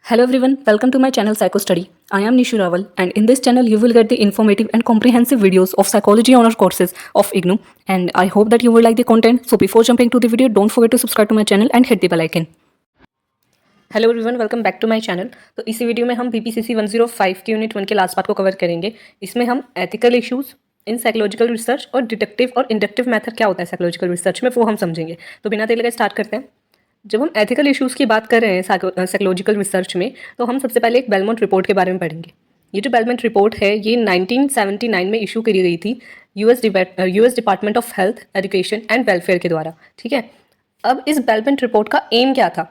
Hello everyone, welcome to my channel Psycho Study. I am Nishu Rawal and in this channel you will get the informative and comprehensive videos of psychology honor courses of IGNOU and I hope that you will like the content. So before jumping to the video, don't forget to subscribe to my channel and hit the bell icon. Hello everyone, welcome back to my channel. तो इसी video में हम BPCC 105 की unit 1 के last part को cover करेंगे। इसमें हम ethical issues in psychological research और डिडक्टिव और इंडक्टिव मेथड क्या होता है साइकोलॉजिकल रिसर्च में वो हम समझेंगे। तो बिना देर लगे स्टार्ट करते हैं। जब हम एथिकल इश्यूज़ की बात कर रहे हैं साइकोलॉजिकल रिसर्च में, तो हम सबसे पहले एक बेलमोंट रिपोर्ट के बारे में पढ़ेंगे। ये जो बेलमोंट रिपोर्ट है ये 1979 में इशू करी गई थी US department of health education and welfare के द्वारा। ठीक है, अब इस बेलमोंट रिपोर्ट का एम क्या था?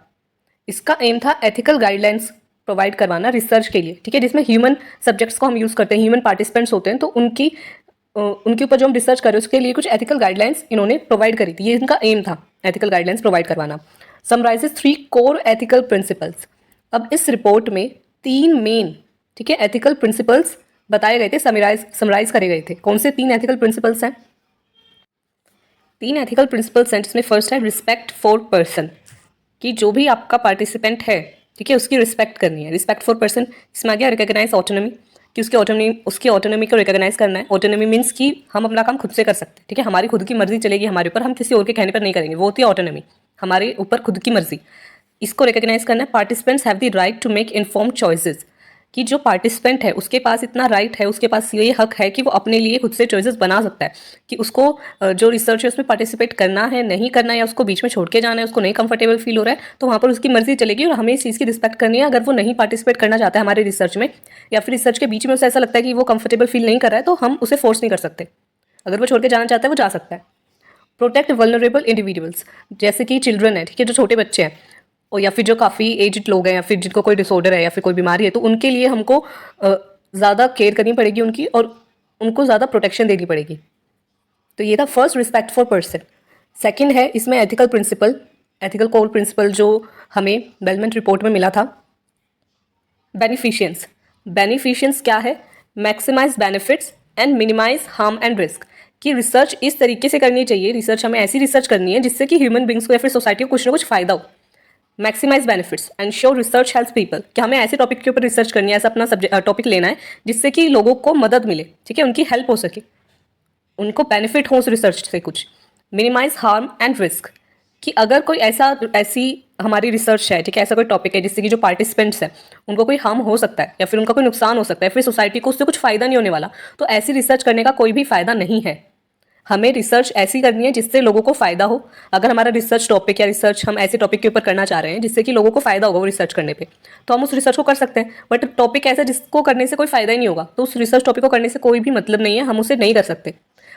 इसका एम था एथिकल गाइडलाइंस प्रोवाइड करवाना रिसर्च के लिए। ठीक है, जिसमें ह्यूमन सब्जेक्ट्स को हम यूज़ करते हैं, ह्यूमन पार्टिसिपेंट्स होते हैं, तो उनके ऊपर जो हम रिसर्च कर रहे हैं उसके लिए कुछ एथिकल गाइडलाइंस इन्होंने प्रोवाइड करी थी। ये इनका एम था, एथिकल गाइडलाइंस प्रोवाइड करवाना। Summarises 3 core ethical principles. अब इस रिपोर्ट में 3 मेन, ठीक है, एथिकल प्रिंसिपल्स बताए गए थे, समराइज करे गए थे। कौन से 3 एथिकल प्रिंसिपल्स हैं? 3 एथिकल प्रिंसिपल्स हैं, जिसमें फर्स्ट है रिस्पेक्ट फॉर पर्सन, कि जो भी आपका पार्टिसिपेंट है, ठीक है, उसकी रिस्पेक्ट करनी है। रिस्पेक्ट फॉर पर्सन, इसमें आ गया रिकॉग्नाइज ऑटोनॉमी, कि उसकी ऑटोनॉमी को रिकॉग्नाइज करना है। ऑटोनॉमी मीन्स कि हम अपना काम खुद से कर सकते हैं। ठीक है, हमारी खुद की मर्जी चलेगी हमारे ऊपर, हम किसी और के कहने पर नहीं करेंगे, वो होती है ऑटोनॉमी, हमारे ऊपर खुद की मर्जी। इसको रिकॉग्नाइज करना है। Participants have the right to make informed choices, कि जो पार्टिसिपेंट है उसके पास इतना राइट है, उसके पास ये हक है कि वो अपने लिए खुद से चॉइसेस बना सकता है, कि उसको जो रिसर्च है उसमें पार्टिसिपेट करना है, नहीं करना है, या उसको बीच में छोड़ के जाना है, उसको नहीं कंफर्टेबल फील हो रहा है, तो वहाँ पर उसकी मर्जी चलेगी और हमें इस चीज़ की रिस्पेक्ट करनी है। अगर वो नहीं पार्टिसिपेट करना चाहता है हमारे रिसर्च में, या फिर रिसर्च के बीच में उसे ऐसा लगता है कि वो कंफर्टेबल फील नहीं कर रहा है, तो हम उसे फोर्स नहीं कर सकते। अगर वो छोड़ के जाना चाहता है वो जा सकता है। प्रोटेक्ट वल्नरेबल इंडिविजुअल्स, जैसे कि चिल्ड्रन है, ठीक है, जो छोटे बच्चे हैं, और या फिर जो काफ़ी एज्ड लोग हैं, या फिर जिनको कोई डिसऑर्डर है या फिर कोई बीमारी है, तो उनके लिए हमको ज़्यादा केयर करनी पड़ेगी उनकी, और उनको ज़्यादा प्रोटेक्शन देनी पड़ेगी। तो ये था first, respect for person. Second है इसमें ethical principle, ethical core principle जो हमें बेलमोंट रिपोर्ट में मिला था, बेनिफिशियंस। बेनिफिशियंस क्या है? Maximise benefits and minimise harm and risk, कि रिसर्च इस तरीके से करनी चाहिए, रिसर्च हमें ऐसी रिसर्च करनी है जिससे कि ह्यूमन बींग्स को या फिर सोसाइटी को कुछ ना कुछ फायदा हो। Maximise benefits, ensure research helps people, कि हमें ऐसे टॉपिक के ऊपर रिसर्च करनी है, ऐसा अपना सब्जेक्ट टॉपिक लेना है जिससे कि लोगों को मदद मिले, ठीक है, उनकी हेल्प हो सके, उनको बेनिफिट हो उस रिसर्च से कुछ। मिनिमाइज हार्म एंड रिस्क, कि अगर कोई ऐसी हमारी रिसर्च है, ठीक है, ऐसा कोई टॉपिक है जिससे कि जो पार्टिसिपेंट्स हैं उनको कोई हार्म हो सकता है या फिर उनका कोई नुकसान हो सकता है, फिर सोसाइटी को उससे कुछ फ़ायदा नहीं होने वाला, तो ऐसी रिसर्च करने का कोई भी फ़ायदा नहीं है। हमें रिसर्च ऐसी करनी है जिससे लोगों को फ़ायदा हो। अगर हमारा रिसर्च टॉपिक या रिसर्च हम ऐसे टॉपिक के ऊपर करना चाह रहे हैं जिससे कि लोगों को फ़ायदा होगा वो रिसर्च करने पे, तो हम उस रिसर्च को कर सकते हैं। बट टॉपिक ऐसा जिसको करने से कोई फ़ायदा ही नहीं होगा, तो उस रिसर्च टॉपिक को करने से कोई भी मतलब नहीं है, हम उसे नहीं कर सकते।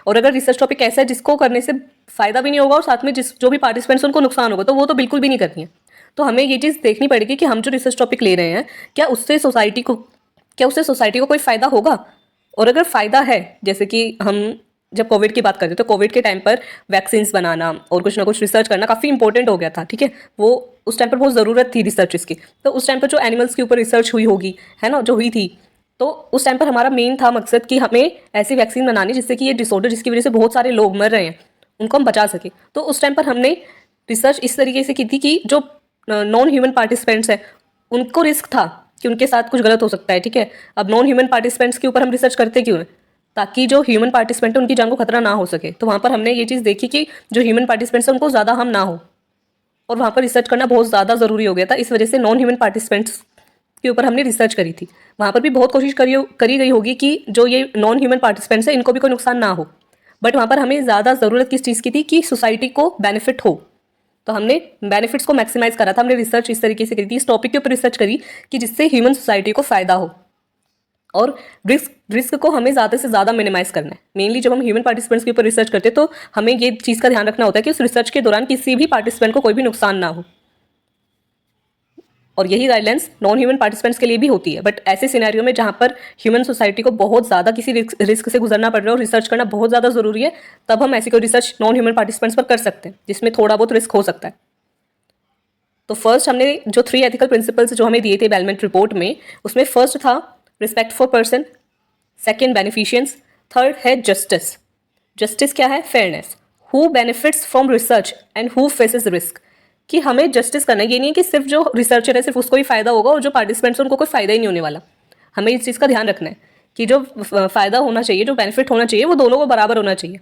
और अगर रिसर्च टॉपिक ऐसा है जिसको करने से फ़ायदा भी नहीं होगा और साथ में जो भी पार्टिसिपेंट्स उनको नुकसान होगा, तो वो तो बिल्कुल भी नहीं करनी है। तो हमें ये चीज़ देखनी पड़ेगी कि हम जो रिसर्च टॉपिक ले रहे हैं क्या उससे सोसाइटी को कोई फ़ायदा होगा। और अगर फ़ायदा है, जैसे कि हम जब कोविड की बात करते हैं तो कोविड के टाइम पर वैक्सीन बनाना और कुछ ना कुछ रिसर्च करना काफ़ी इंपॉर्टेंट हो गया था। ठीक है, वो उस टाइम पर बहुत ज़रूरत थी रिसर्च इसकी, तो उस टाइम पर जो एनिमल्स के ऊपर रिसर्च हुई होगी, है ना, जो हुई थी, तो उस टाइम पर हमारा मेन था मकसद कि हमें ऐसी वैक्सीन बनानी जिससे कि ये डिसऑर्डर जिसकी वजह से बहुत सारे लोग मर रहे हैं उनको हम बचा सके। तो उस टाइम पर हमने रिसर्च इस तरीके से की थी कि जो नॉन ह्यूमन पार्टिसिपेंट्स हैं उनको रिस्क था कि उनके साथ कुछ गलत हो सकता है। ठीक है, अब नॉन ह्यूमन पार्टिसिपेंट्स के ऊपर हम रिसर्च करते क्यों हैं? ताकि जो ह्यूमन पार्टिसिपेंट है उनकी जान को खतरा ना हो सके। तो वहाँ पर हमने ये चीज़ देखी कि जो ह्यूमन पार्टिसिपेंट्स हैं उनको ज़्यादा हार्म ना हो, और वहाँ पर रिसर्च करना बहुत ज़्यादा ज़रूरी हो गया था। इस वजह से नॉन ह्यूमन पार्टिसिपेंट्स के ऊपर हमने रिसर्च करी थी। वहाँ पर भी बहुत कोशिश करी गई होगी कि जो ये नॉन ह्यूमन पार्टिसिपेंट्स हैं इनको भी कोई नुकसान ना हो, बट वहाँ पर हमें ज़्यादा ज़रूरत किस चीज़ की थी कि सोसाइटी को बेनिफिट हो, तो हमने बेनिफिट्स को मैक्सिमाइज करा था। हमने रिसर्च इस तरीके से करी थी, इस टॉपिक के ऊपर रिसर्च करी कि जिससे ह्यूमन सोसाइटी को फ़ायदा हो, और रिस्क को हमें ज़्यादा से ज़्यादा मिनिमाइज करना है। मेनली जब हम ह्यूमन पार्टिसिपेंट्स के ऊपर रिसर्च करते हैं तो हमें ये चीज़ का ध्यान रखना होता है कि उस रिसर्च के दौरान किसी भी पार्टिसिपेंट को कोई भी नुकसान ना हो, और यही गाइडलाइंस नॉन ह्यूमन पार्टिसिपेंट्स के लिए भी होती है। बट ऐसे सिनेरियो में जहाँ पर ह्यूमन सोसाइटी को बहुत ज़्यादा किसी रिस्क से गुजरना पड़ रहा है और रिसर्च करना बहुत ज़्यादा ज़रूरी है, तब हम ऐसी कोई रिसर्च नॉन ह्यूमन पार्टिसिपेंट्स पर कर सकते हैं जिसमें थोड़ा बहुत रिस्क हो सकता है। तो फर्स्ट हमने जो 3 एथिकल प्रिंसिपल्स जो हमें दिए थे बेलमोंट रिपोर्ट में, उसमें फर्स्ट था respect for person, second beneficence, third है जस्टिस। जस्टिस क्या है? Fairness. Who benefits from research and who faces risk, कि हमें जस्टिस करना है। ये नहीं है कि सिर्फ जो रिसर्चर है सिर्फ उसको ही फायदा होगा और जो पार्टिसिपेंट्स हैं उनको कोई फायदा ही नहीं होने वाला। हमें इस चीज़ का ध्यान रखना है कि जो फायदा होना चाहिए, जो बेनिफिट होना चाहिए, वो दोनों को बराबर होना चाहिए।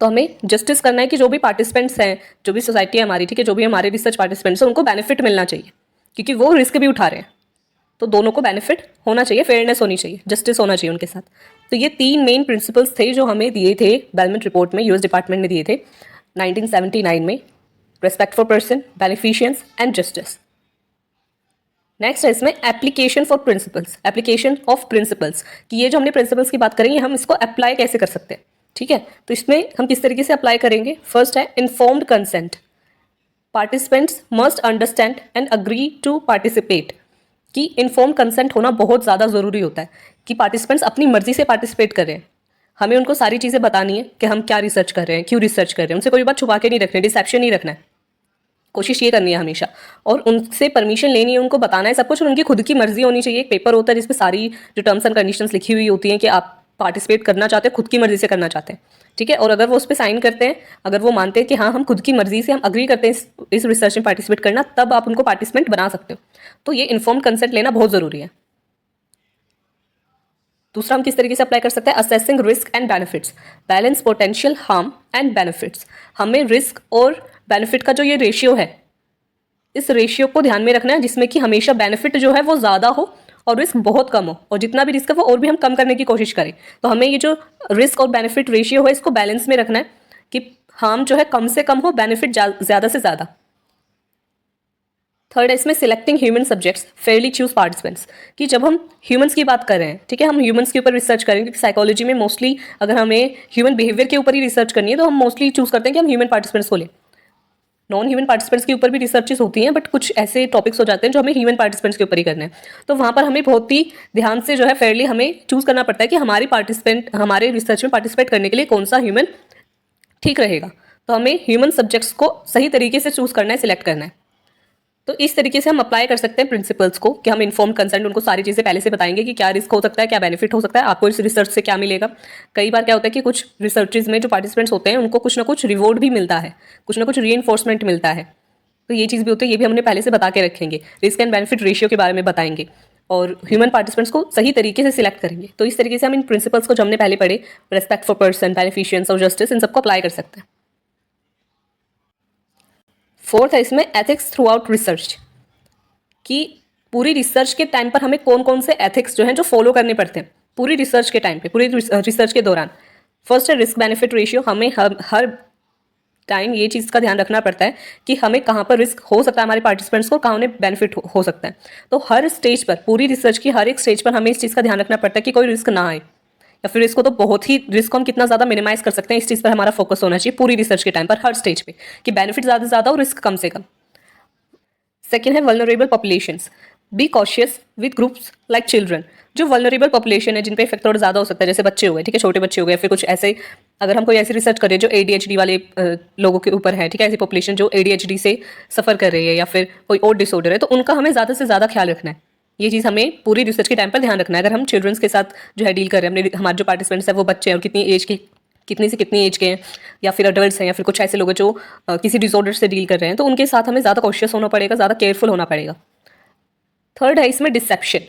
तो हमें जस्टिस करना है कि जो भी पार्टिसिपेंट्स हैं, जो भी सोसाइटी है हमारी, ठीक है, जो भी हमारे रिसर्च पार्टिसिपेंट्स हैं, उनको बेनिफिट मिलना चाहिए क्योंकि वो रिस्क भी उठा रहे हैं। तो दोनों को बेनिफिट होना चाहिए, फेयरनेस होनी चाहिए, जस्टिस होना चाहिए उनके साथ। तो ये 3 मेन प्रिंसिपल्स थे जो हमें दिए थे बेलमंट रिपोर्ट में, यूएस डिपार्टमेंट ने दिए थे 1979 में। Respect for person, beneficence and justice. Next है इसमें application for principles, application of principles, कि ये जो हमने प्रिंसिपल्स की बात करेंगे हम इसको अप्लाई कैसे कर सकते हैं, ठीक है। तो इसमें हम किस तरीके से अप्लाई करेंगे। फर्स्ट है informed consent, participants must understand and agree to participate, कि इन्फॉर्म कंसेंट होना बहुत ज़्यादा ज़रूरी होता है कि पार्टिसिपेंट्स अपनी मर्जी से पार्टिसिपेट कर रहे हैं। हमें उनको सारी चीज़ें बतानी है कि हम क्या रिसर्च कर रहे हैं, क्यों रिसर्च कर रहे हैं, उनसे कोई बात छुपा के नहीं रखनी, डिसेप्शन नहीं रखना है, कोशिश ये करनी है हमेशा। और उनसे परमिशन लेनी है, उनको बताना है सब कुछ, और उनकी खुद की मर्जी होनी चाहिए। एक पेपर होता है जिसमें सारी जो टर्म्स एंड कंडीशंस लिखी हुई होती हैं कि आप पार्टिसिपेट करना चाहते हैं, खुद की मर्जी से करना चाहते हैं, ठीक है। और अगर वो उस पर साइन करते हैं, अगर वो मानते हैं कि हाँ हम खुद की मर्जी से हम अग्री करते हैं इस रिसर्च में पार्टिसिपेट करना, तब आप उनको पार्टिसिपेंट बना सकते हो। तो ये इन्फॉर्म्ड कंसेंट लेना बहुत ज़रूरी है। दूसरा हम किस तरीके से अप्लाई कर सकते हैं, assessing risk and benefits, balance potential harm and benefits. हमें रिस्क और बेनिफिट का जो ये रेशियो है, इस रेशियो को ध्यान में रखना है जिसमें कि हमेशा बेनिफिट जो है वो ज़्यादा हो और रिस्क बहुत कम हो, और जितना भी रिस्क है वो और भी हम कम करने की कोशिश करें। तो हमें ये जो रिस्क और बेनिफिट रेशियो है इसको बैलेंस में रखना है कि हार्म जो है कम से कम हो, बेनिफिट ज़्यादा से ज़्यादा। थर्ड है इसमें selecting human subjects, Fairlie choose participants, कि जब हम ह्यूमंस की बात कर रहे हैं, ठीक है, हम ह्यूमंस के ऊपर रिसर्च करेंगे क्योंकि साइकोलॉजी में मोस्टली अगर हमें ह्यूमन बिहेवियर के ऊपर ही रिसर्च करनी है तो हम मोस्टली चूज करते हैं कि हम ह्यूमन पार्टिसिपेंट्स को लें। नॉन ह्यूमन पार्टिसिपेंट्स के ऊपर भी रिसर्चेस होती हैं, बट कुछ ऐसे टॉपिक्स हो जाते हैं जो हमें ह्यूमन पार्टिसिपेंट्स के ऊपर ही करने हैं। तो वहाँ पर हमें बहुत ही ध्यान से जो है फेयरली हमें चूज करना पड़ता है कि हमारे रिसर्च में पार्टिसिपेट करने के लिए कौन सा ह्यूमन ठीक रहेगा। तो हमें ह्यूमन सब्जेक्ट्स को सही तरीके से चूज करना है, सिलेक्ट करना है। तो इस तरीके से हम अप्लाई कर सकते हैं प्रिंसिपल्स को कि हम इन्फॉर्म कंसेंट, उनको सारी चीज़ें पहले से बताएंगे कि क्या रिस्क हो सकता है, क्या बेनिफिट हो सकता है, आपको इस रिसर्च से क्या मिलेगा। कई बार क्या होता है कि कुछ रिसर्चेज में जो पार्टिसिपेंट्स होते हैं उनको कुछ ना कुछ रिवॉर्ड भी मिलता है, कुछ ना कुछ रीइंफोर्समेंट मिलता है। तो ये चीज़ भी होती है, ये भी हमने पहले से बता के रखेंगे। रिस्क एंड बेनिफिट रेशियो के बारे में बताएंगे और ह्यूमन पार्टिसिपेंट्स को सही तरीके से सिलेक्ट करेंगे। तो इस तरीके से हम इन प्रिंसिपल्स को जो हमने पहले पढ़े, रेस्पेक्ट फॉर पर्सन, बेनिफिशियंस और जस्टिस, इन सबको अप्लाई कर सकते हैं। फोर्थ है इसमें एथिक्स थ्रू आउट रिसर्च, कि पूरी रिसर्च के टाइम पर हमें कौन कौन से एथिक्स जो हैं जो फॉलो करने पड़ते हैं पूरी रिसर्च के टाइम पे, पूरी रिसर्च के दौरान। फर्स्ट है रिस्क बेनिफिट रेशियो, हमें हर टाइम ये चीज़ का ध्यान रखना पड़ता है कि हमें कहाँ पर रिस्क हो सकता है हमारे पार्टिसिपेंट्स को, कहाँ उन्हें बेनिफिट हो सकता है। तो हर स्टेज पर, पूरी रिसर्च की हर एक स्टेज पर हमें इस चीज़ का ध्यान रखना पड़ता है कि कोई रिस्क ना आए, या फिर इसको तो बहुत ही रिस्क को हम कितना ज़्यादा मिनिमाइज कर सकते हैं, इस चीज़ पर हमारा फोकस होना चाहिए पूरी रिसर्च के टाइम पर, हर स्टेज पे, कि बेनिफिट ज़्यादा से ज़्यादा और रिस्क कम से कम। सेकेंड है vulnerable populations, be cautious with groups like children. जो वल्नरेबल पॉपुलेशन है जिन पे इफेक्ट थोड़ा ज़्यादा हो सकता है, जैसे बच्चे हो गए, ठीक है, छोटे बच्चे हो गए, फिर कुछ ऐसे, अगर हम कोई ऐसी रिसर्च करें जो ADHD वाले लोगों के ऊपर है, ठीक है, ऐसी पॉपुलेशन जो ADHD से सफ़र कर रही है या फिर कोई और डिसऑर्डर है, तो उनका हमें ज़्यादा से ज़्यादा ख्याल रखना है। ये चीज़ हमें पूरी रिसर्च के टाइम पर ध्यान रखना है। अगर हम चिल्ड्रंस के साथ जो है डील कर रहे हैं, हमारे जो पार्टिसिपेंट्स हैं वो बच्चे हैं और कितनी एज के, कितनी से कितनी एज के हैं, या फिर अडल्ट्स हैं, या फिर कुछ ऐसे लोग हैं जो किसी डिसऑर्डर से डील कर रहे हैं, तो उनके साथ हमें ज़्यादा कॉशियस होना पड़ेगा, ज़्यादा केयरफुल होना पड़ेगा। थर्ड है इसमें डिसेप्शन।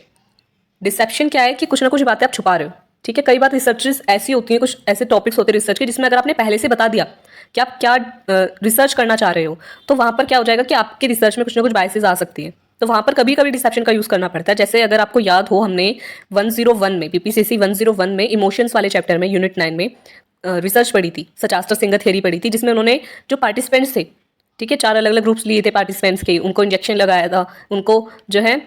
डिसेप्शन क्या है कि कुछ ना कुछ बातें आप छुपा रहे हो, ठीक है। कई बार रिसर्चेस ऐसी होती हैं, कुछ ऐसे टॉपिक्स होते हैं रिसर्च के जिसमें अगर आपने पहले से बता दिया कि आप क्या रिसर्च करना चाह रहे हो, तो वहाँ पर क्या हो जाएगा कि आपके रिसर्च में कुछ ना कुछ बायसेस आ सकती हैं। तो वहाँ पर कभी कभी डिसेप्शन का यूज़ करना पड़ता है। जैसे अगर आपको याद हो, हमने 101 में, PPCC 101 में इमोशंस वाले चैप्टर में, यूनिट 9 में रिसर्च पढ़ी थी, सचास्टर सिंगर थ्योरी पढ़ी थी, जिसमें उन्होंने जो पार्टिसिपेंट्स थे, ठीक है, 4 अलग अलग ग्रुप्स लिए थे पार्टिसिपेंट्स के, उनको इंजेक्शन लगाया था, उनको जो है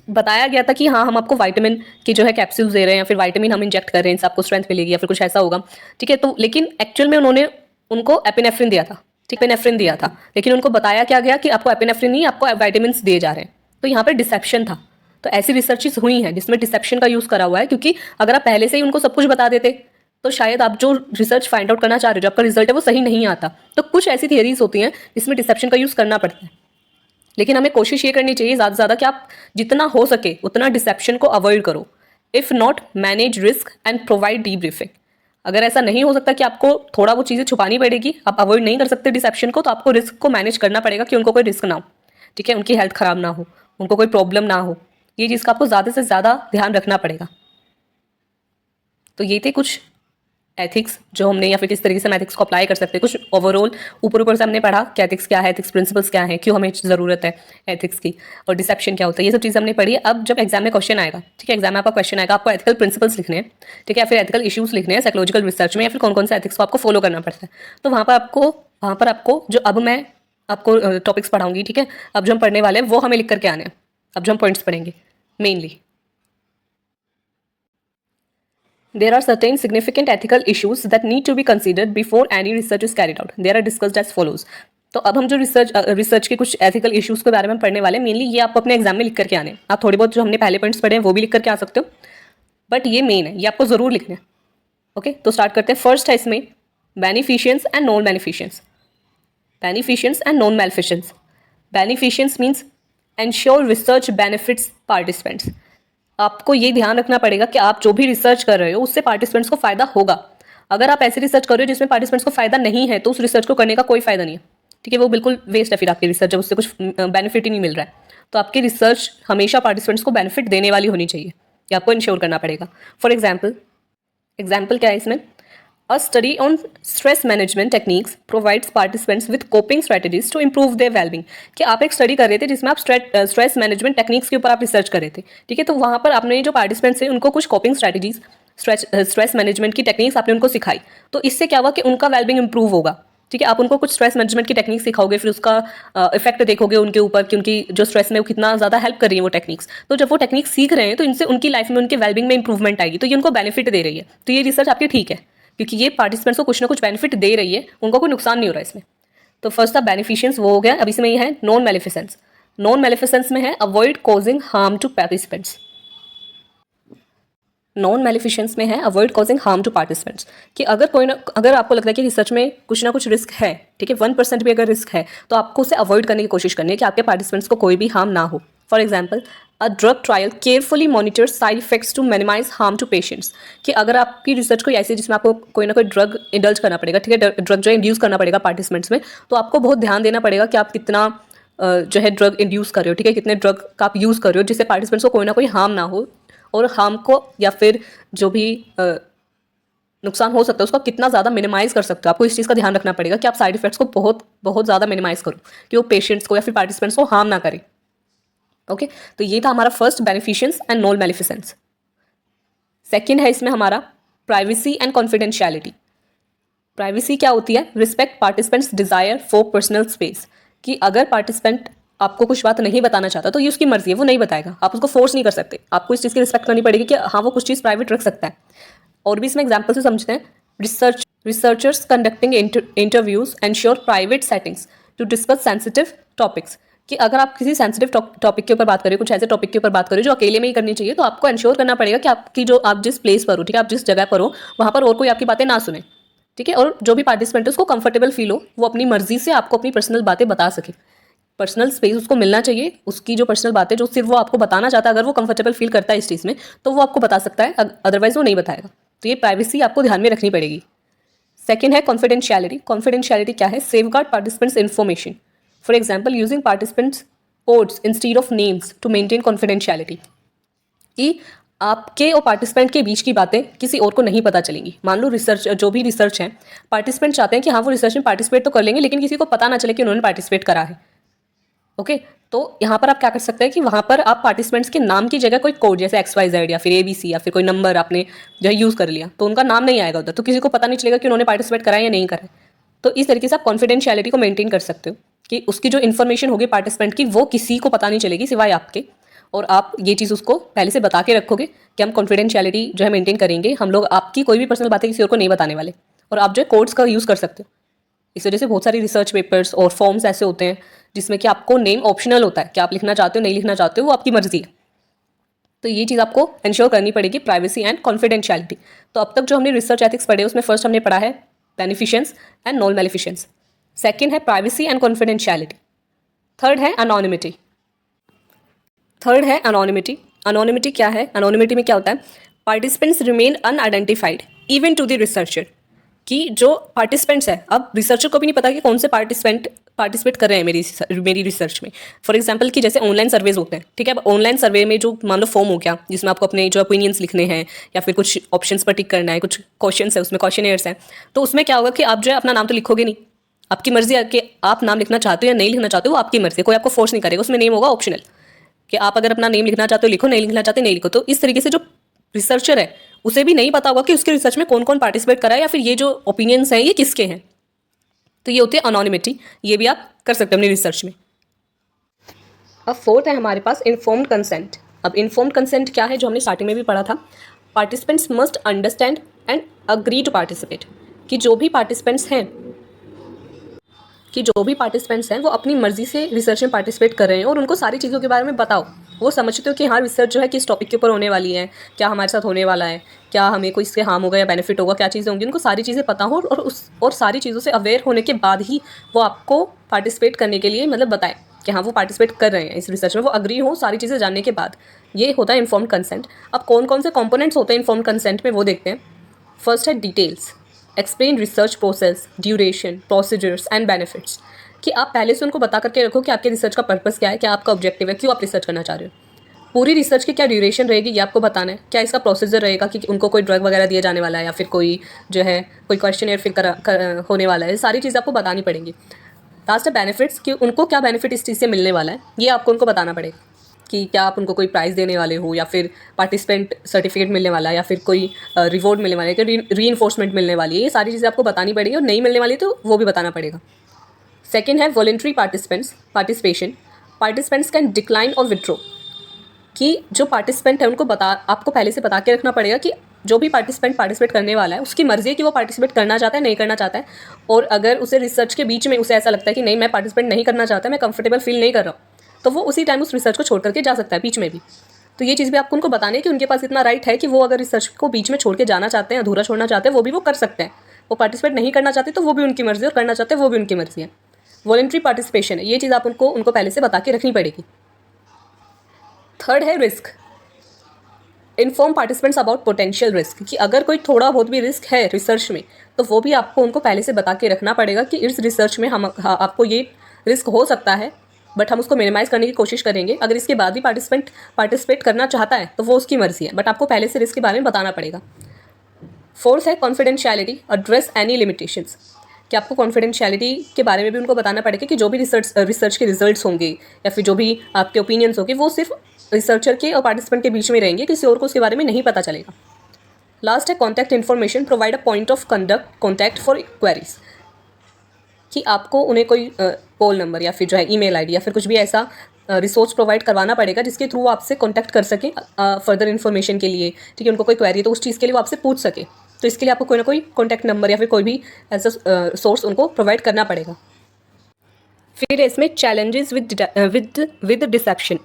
बताया गया था कि हाँ हम आपको विटामिन की जो है कैप्सूल्स दे रहे हैं, या फिर विटामिन हम इंजेक्ट कर रहे हैं, इससे आपको स्ट्रेंथ मिलेगी, या फिर कुछ ऐसा होगा, ठीक है। तो लेकिन एक्चुअल में उन्होंने उनको एपिनेफ्रिन दिया था, ठीक, एपिनेफ्रिन दिया था, लेकिन उनको बताया क्या गया कि आपको एपिनेफ्रिन नहीं, आपको विटामिन दिए जा रहे हैं। तो यहाँ पर डिसेप्शन था। तो ऐसी रिसर्चेस हुई हैं जिसमें डिसेप्शन का यूज़ करा हुआ है, क्योंकि अगर आप पहले से ही उनको सब कुछ बता देते तो शायद आप जो रिसर्च फाइंड आउट करना चाह रहे हो, जो आपका रिजल्ट है वो सही नहीं आता। तो कुछ ऐसी थियरीज होती हैं जिसमें डिसेप्शन का यूज़ करना पड़ता है, लेकिन हमें कोशिश ये करनी चाहिए ज़्यादा से ज़्यादा कि आप जितना हो सके उतना डिसेप्शन को अवॉइड करो। If not, manage risk and provide debriefing. अगर ऐसा नहीं हो सकता कि आपको थोड़ा वो चीज़ें छुपानी पड़ेगी, आप अवॉइड नहीं कर सकते डिसेप्शन को, तो आपको रिस्क को मैनेज करना पड़ेगा कि उनको कोई रिस्क ना हो, ठीक है, उनकी हेल्थ ख़राब ना हो, उनको कोई प्रॉब्लम ना हो। ये चीज़ का आपको ज़्यादा से ज़्यादा ध्यान रखना पड़ेगा। तो ये थे कुछ एथिक्स जो हमने, या फिर किस तरीके से हम एथिक्स को अप्लाई कर सकते हैं। कुछ ओवरऑल ऊपर से हमने पढ़ा कि एथिक्स क्या है, एथिक्स प्रिंसिपल्स क्या है, क्यों हमें ज़रूरत है एथिक्स की, और डिसेप्शन क्या होता है, ये सब चीज़ हमने पढ़ी है। अब जब एग्जाम में क्वेश्चन आएगा, ठीक है, एग्जाम में आपका क्वेश्चन आएगा, आपको एथिकल प्रिंसिपल्स लिखने हैं, ठीक है, या फिर एथिकल इशूज़ लिखने हैं साइकोलॉजिकल रिसर्च में, या फिर कौन कौन सा एथिक्स को आपको फॉलो करना पड़ता है। तो वहाँ पर आपको जो अब मैं आपको टॉपिक्स पढ़ाऊंगी, ठीक है, अब जो हम पढ़ने वाले हैं वो हमें लिख करके आने हैं। अब जो हम पॉइंट्स पढ़ेंगे mainly, there are certain significant ethical issues that need to be considered before any research is carried out. They are discussed as follows. तो अब हम जो रिसर्च के कुछ एथिकल इश्यूज के बारे में पढ़ने वाले हैं, मेनली ये आपको अपने एग्जाम में लिख करके आने हैं। आप थोड़ी बहुत जो हमने पहले पॉइंट्स पढ़े हैं वो भी लिख करके आ सकते हो, बट ये मेन है, ये आपको जरूर लिखना है। ओके, तो स्टार्ट करते हैं। फर्स्ट है इसमें beneficence and non beneficence. Beneficence and non beneficence. Beneficence means ensure research benefits participants. आपको ये ध्यान रखना पड़ेगा कि आप जो भी रिसर्च कर रहे हो उससे पार्टिसिपेंट्स को फायदा होगा। अगर आप ऐसी रिसर्च कर रहे हो जिसमें पार्टिसिपेंट्स को फायदा नहीं है, तो उस रिसर्च को करने का कोई फायदा नहीं है, ठीक है, वो बिल्कुल वेस्ट है फिर आपकी रिसर्च, जब उससे कुछ बेनिफिट ही नहीं मिल रहा है। तो आपकी रिसर्च हमेशा पार्टिसिपेंट्स को बेनिफिट देने वाली होनी चाहिए, ये आपको इंश्योर करना पड़ेगा। फॉर एग्जाम्पल क्या है इसमें, A study on stress management techniques provides participants with coping strategies to improve their well-being। कि आप एक स्टडी कर रहे थे जिसमें आप स्ट्रेस मैनेजमेंट टेक्निक्स के ऊपर आप रिसर्च कर रहे थे, ठीक है, तो वहाँ पर आपने जो पार्टिसिपेंट्स हैं उनको कुछ कॉपिंग स्ट्रैटेजीज, स्ट्रेस मैनेजमेंट की टेक्निक्स आपने उनको सिखाई। तो इससे क्या हुआ कि उनका वेलबींग इंप्रूव होगा, ठीक है। आप उनको कुछ स्ट्रेस मैनेजमेंट की टेक्निक्स सिखाओगे, फिर उसका इफेक्ट देखोगे उनके ऊपर कि उनकी जो स्ट्रेस में वो कितना ज़्यादा हेल्प कर रही है वो टेक्निक्स। तो जब वो टेक्निक्स सीख रहे हैं तो इनसे उनकी लाइफ में, उनके वेलबींग में इंप्रूवमेंट आएगी, तो ये उनको बेनिफिट दे रही है। तो ये रिसर्च आपकी ठीक है, क्योंकि ये पार्टिसिपेंट्स को कुछ ना कुछ बेनिफिट दे रही है, उनको कोई नुकसान नहीं हो रहा है इसमें। तो फर्स्ट था बेनिफिशियंस, वो हो गया। अब इसमें ये है नॉन मेलिफिसेंस। नॉन मेलिफिसेंस में है avoid causing harm to participants. Non maleficence में है avoid causing harm to participants, कि अगर आपको लगता है कि रिसर्च में कुछ ना कुछ रिस्क है, ठीक है, 1% भी अगर रिस्क है, तो आपको उसे अवॉइड करने की कोशिश करनी है कि आपके पार्टिसिपेंट्स को कोई भी हार्म ना हो। For example, a drug trial carefully monitors side effects to minimise harm to patients. कि अगर आपकी रिसर्च कोई ऐसी जिसमें आपको कोई ना कोई ड्रग इंडल्ज करना पड़ेगा, ठीक है, ड्रग जो इंड्यूस करना पड़ेगा पार्टिसिपेंट्स में, तो आपको बहुत ध्यान देना पड़ेगा कि आप कितना जो है ड्रग इंड्यूस कर रहे हो, ठीक है, कितने ड्रग का आप यूज़ कर रहे हो जिससे पार्टिसिपेंट्स को कोई ना कोई हार्म ना हो, और हार्म को या फिर जो भी नुकसान हो सकता है उसको कितना ज़्यादा मिनिमाइज़ कर सकते हो। आपको इस चीज़ का ध्यान रखना पड़ेगा कि आप साइड इफेक्ट्स को बहुत बहुत ज़्यादा मिनिमाइज़ करो, कि वो पेशेंट्स को या फिर पार्टिसिपेंट्स को हार्म ना करे। ओके, तो ये था हमारा first beneficence and non beneficence. Second है इसमें हमारा प्राइवेसी एंड कॉन्फिडेंशियलिटी। प्राइवेसी क्या होती है, respect participants desire for personal space. कि अगर पार्टिसिपेंट आपको कुछ बात नहीं बताना चाहता तो ये उसकी मर्जी है, वो नहीं बताएगा, आप उसको फोर्स नहीं कर सकते। आपको इस चीज़ की रिस्पेक्ट करनी पड़ेगी कि हाँ वो कुछ चीज़ प्राइवेट रख सकता है। और भी इसमें एग्जाम्पल से समझते हैं। Researchers conducting interviews ensure private settings to discuss sensitive topics. कि अगर आप किसी सेंसिटिव टॉपिक के ऊपर बात करें, कुछ ऐसे टॉपिक के ऊपर बात करें जो अकेले में ही करनी चाहिए, तो आपको एंश्योर करना पड़ेगा कि आपकी जो आप जिस प्लेस पर हो, ठीक है, आप जिस जगह पर हो वहाँ पर और कोई आपकी बातें ना सुने, ठीक है, और जो भी पार्टिसिपेंट है उसको कंफर्टेबल फील हो, वो अपनी मर्जी से आपको अपनी पर्सनल बातें बता सके। पर्सनल स्पेस उसको मिलना चाहिए, उसकी जो पर्सनल बातें जो सिर्फ वो आपको बताना चाहता है, अगर वो कंफर्टेबल फील करता है इस चीज़ में तो वो आपको बता सकता है, अदरवाइज वो नहीं बताएगा। तो ये प्राइवेसी आपको ध्यान में रखनी पड़ेगी। सेकेंड है कॉन्फिडेंशियलिटी। कॉन्फिडेंशियलिटी क्या है, safeguard participants information. For example, using participants codes instead of names to maintain confidentiality. कि आपके और पार्टिसिपेंट के बीच की बातें किसी और को नहीं पता चलेंगी। मान लो जो भी रिसर्च है, पार्टिसिपेंट चाहते हैं कि हाँ वो रिसर्च में पार्टिसिपेट तो कर लेंगे, लेकिन किसी को पता ना चले कि उन्होंने पार्टिसिपेट करा है। ओके, तो यहाँ पर आप क्या कर सकते हैं कि वहाँ पर आप पार्टिसिपेंट्स के नाम की जगह कोई कोड जैसे XYZ या फिर ABC या फिर कोई नंबर आपने जो है यूज़ कर लिया, तो उनका नाम नहीं आएगा उधर, तो किसी को पता नहीं चलेगा कि उन्होंने पार्टिसिपेट करा है या नहीं करा। तो इस तरीके से आप कॉन्फिडेंशियलिटी को मेंटेन कर सकते हो कि उसकी जो इन्फॉर्मेशन होगी पार्टिसिपेंट की वो किसी को पता नहीं चलेगी सिवाय आपके, और आप ये चीज़ उसको पहले से बता के रखोगे कि हम कॉन्फिडेंशियलिटी जो है मेंटेन करेंगे, हम लोग आपकी कोई भी पर्सनल बातें किसी और को नहीं बताने वाले। और आप जो है कोड्स का यूज़ कर सकते हो। इस वजह से बहुत सारी रिसर्च पेपर्स और फॉर्म्स ऐसे होते हैं जिसमें कि आपको नेम ऑप्शनल होता है कि आप लिखना चाहते हो नहीं लिखना चाहते हो, वो आपकी मर्जी है। तो ये चीज़ आपको इंश्योर करनी पड़ेगी, प्राइवेसी एंड कॉन्फिडेंशियलिटी। तो अब तक जो हमने रिसर्च एथिक्स पढ़े उसमें फर्स्ट हमने पढ़ा है beneficence and non beneficence. Second है प्राइवेसी एंड कॉन्फिडेंशियलिटी। थर्ड है अनोनिमिटी। अनोनिमिटी क्या है, अनोनिमिटी में क्या होता है, participants remain unidentified even to the researcher, कि जो पार्टिसिपेंट्स है, अब रिसर्चर को भी नहीं पता कि कौन से पार्टिसिपेट कर रहे हैं मेरी रिसर्च में। फॉर एग्जांपल कि जैसे ऑनलाइन सर्वेज होते हैं, ठीक है। अब ऑनलाइन सर्वे में जो मान लो फॉर्म हो गया जिसमें आपको अपने जो ओपिनियंस लिखने हैं या फिर कुछ ऑप्शंस पर टिक करना है, कुछ क्वेश्चन है उसमें, क्वेश्चनेयर्स हैं, तो उसमें क्या होगा कि आप जो है अपना नाम तो लिखोगे नहीं, आपकी मर्जी है कि आप नाम लिखना चाहते हो या नहीं लिखना चाहते हो, वो आपकी मर्जी है, कोई आपको फोर्स नहीं करेगा। उसमें नेम होगा ऑप्शनल, कि आप अगर अपना नेम लिखना चाहते हो लिखो, नहीं लिखना चाहते नहीं लिखो। तो इस तरीके से जो रिसर्चर है उसे भी नहीं पता होगा कि उसके रिसर्च में कौन कौन पार्टिसिपेट करा है या फिर ये जो ओपिनियंस हैं ये किसके हैं। तो ये होती है अनोनिमिटी, ये भी आप कर सकते हैं अपनी रिसर्च में। अब फोर्थ है हमारे पास इन्फॉर्म्ड कंसेंट। अब इन्फॉर्म्ड कंसेंट क्या है, जो हमने स्टार्टिंग में भी पढ़ा था, participants must understand and agree to participate, कि जो भी पार्टिसिपेंट्स हैं वो अपनी मर्जी से रिसर्च में पार्टिसिपेट कर रहे हैं और उनको सारी चीज़ों के बारे में बताओ। वो समझते हो कि हाँ रिसर्च जो है किस टॉपिक के ऊपर होने वाली है, क्या हमारे साथ होने वाला है, क्या हमें कोई इससे हार्म होगा या बेनिफिट होगा, क्या चीज़ें होंगी, उनको सारी चीज़ें पता हो और सारी चीज़ों से अवेयर होने के बाद ही वो आपको पार्टिसिपेट करने के लिए मतलब बताएं कि हाँ वो पार्टिसिपेट कर रहे हैं इस रिसर्च में, वो अग्री हो सारी चीज़ें जानने के बाद। ये होता है इन्फॉर्म्ड कंसेंट। अब कौन कौन से कॉम्पोनेंट्स होते हैं इन्फॉर्म्ड कंसेंट में वो देखते हैं। फर्स्ट है details, explain research process, duration, procedures and benefits, कि आप पहले से उनको बता करके रखो कि आपके रिसर्च का पर्पस क्या है, क्या आपका ऑब्जेक्टिव है, क्यों आप रिसर्च करना चाह रहे हो। पूरी रिसर्च की क्या ड्यूरेशन रहेगी ये आपको बताना है, क्या इसका प्रोसीजर रहेगा कि उनको कोई ड्रग वगैरह दिया जाने वाला है या फिर कोई जो है कोई क्वेश्चन फिल होने वाला है, सारी चीज़ें आपको बतानी पड़ेंगी। लास्ट है बेनिफिट्स, कि उनको क्या बेनिफिट इस चीज़ से मिलने वाला है, ये आपको उनको बताना पड़ेगा, कि क्या आप उनको कोई प्राइज़ देने वाले हो या फिर पार्टिसिपेंट सर्टिफिकेट मिलने वाला है या फिर कोई रिवॉर्ड मिलने वाला है, कि री मिलने वाली है, ये सारी चीज़ें आपको बतानी पड़ेगी। और नहीं मिलने वाली तो वो भी बताना पड़ेगा। सेकेंड है voluntary participation, participants can decline और विड्रॉ, कि जो पार्टिसिपेंट है उनको आपको पहले से बता के रखना पड़ेगा कि जो भी पार्टिसिपेंट पार्टिसिपेट करने वाला है उसकी मर्जी है कि वो पार्टिसिपेट करना चाहता है नहीं करना चाहता है। और अगर उसे रिसर्च के बीच में उसे ऐसा लगता है कि नहीं मैं पार्टिसिपेट नहीं करना चाहता, मैं कंफर्टेबल फील नहीं कर रहा हूँ, तो वो उसी टाइम उस रिसर्च को छोड़ करके जा सकता है बीच में भी। तो ये चीज़ भी आपको उनको बतानी है कि उनके पास इतना राइट है कि वो अगर रिसर्च को बीच में छोड़ के जाना चाहते हैं, अधूरा छोड़ना चाहते हैं, वो भी वो कर सकते हैं। वो पार्टिसिपेट नहीं करना चाहते तो वो भी उनकी मर्जी है, और करना चाहते हैं वो भी उनकी मर्जी है। वॉलंटरी पार्टिसिपेशन है, ये चीज़ आप उनको पहले से बता के रखनी पड़ेगी। थर्ड है risk, inform participants about potential risk, कि अगर कोई थोड़ा बहुत भी रिस्क है रिसर्च में तो वो भी आपको उनको पहले से बता के रखना पड़ेगा कि इस रिसर्च में आपको ये रिस्क हो सकता है, बट हम उसको मिनिमाइज़ करने की कोशिश करेंगे। अगर इसके बाद भी पार्टिसिपेट करना चाहता है तो वो उसकी मर्जी है, बट आपको पहले से रिस्क के बारे में बताना पड़ेगा। फोर्थ है कॉन्फिडेंशियलिटी, एड्रेस एनी लिमिटेशंस, कि आपको कॉन्फिडेंशियलिटी के बारे में भी उनको बताना पड़ेगा कि जो भी रिसर्च के रिजल्ट्स होंगे या फिर जो भी आपके ओपिनियंस होंगे वो सिर्फ रिसर्चर के और पार्टिसिपेंट के बीच में रहेंगे, किसी और को उसके बारे में नहीं पता चलेगा। लास्ट है contact information, provide a point of contact for queries, कि आपको उन्हें कोई कॉल नंबर या फिर जो है ईमेल आईडी या फिर कुछ भी ऐसा रिसोर्स प्रोवाइड करवाना पड़ेगा जिसके थ्रू वो आपसे कॉन्टैक्ट कर सकें फर्दर इन्फॉर्मेशन के लिए। ठीक है, उनको कोई क्वेरी है तो उस चीज़ के लिए वो आपसे पूछ सके, तो इसके लिए आपको कोई ना कोई कॉन्टैक्ट नंबर या फिर कोई भी ऐसा सोर्स उनको प्रोवाइड करना पड़ेगा। फिर इसमें चैलेंजेस विद डिसेप्शन,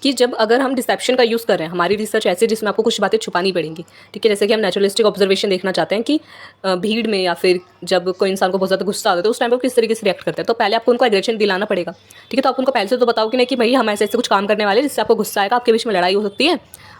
कि जब अगर हम डिसेप्शन का यूज़ कर रहे हैं, हमारी रिसर्च ऐसे जिसमें आपको कुछ बातें छुपानी पड़ेंगी। ठीक है, जैसे कि हम नेचुरलिस्टिक ऑब्जर्वेशन देखना चाहते हैं कि भीड़ में या फिर जब कोई इंसान को बहुत ज़्यादा गुस्सा आता है तो उस टाइम पर किस तरीके से रिएक्ट करते हैं, तो पहले आपको उनको एग्रेशन दिलाना पड़ेगा। ठीक है, तो आप उनको पहले से तो बताओ कि नहीं कि भाई हम ऐसे ऐसे कुछ काम करने वाले हैं जिससे आपको गुस्सा आएगा, आपके बीच में लड़ाई हो सकती है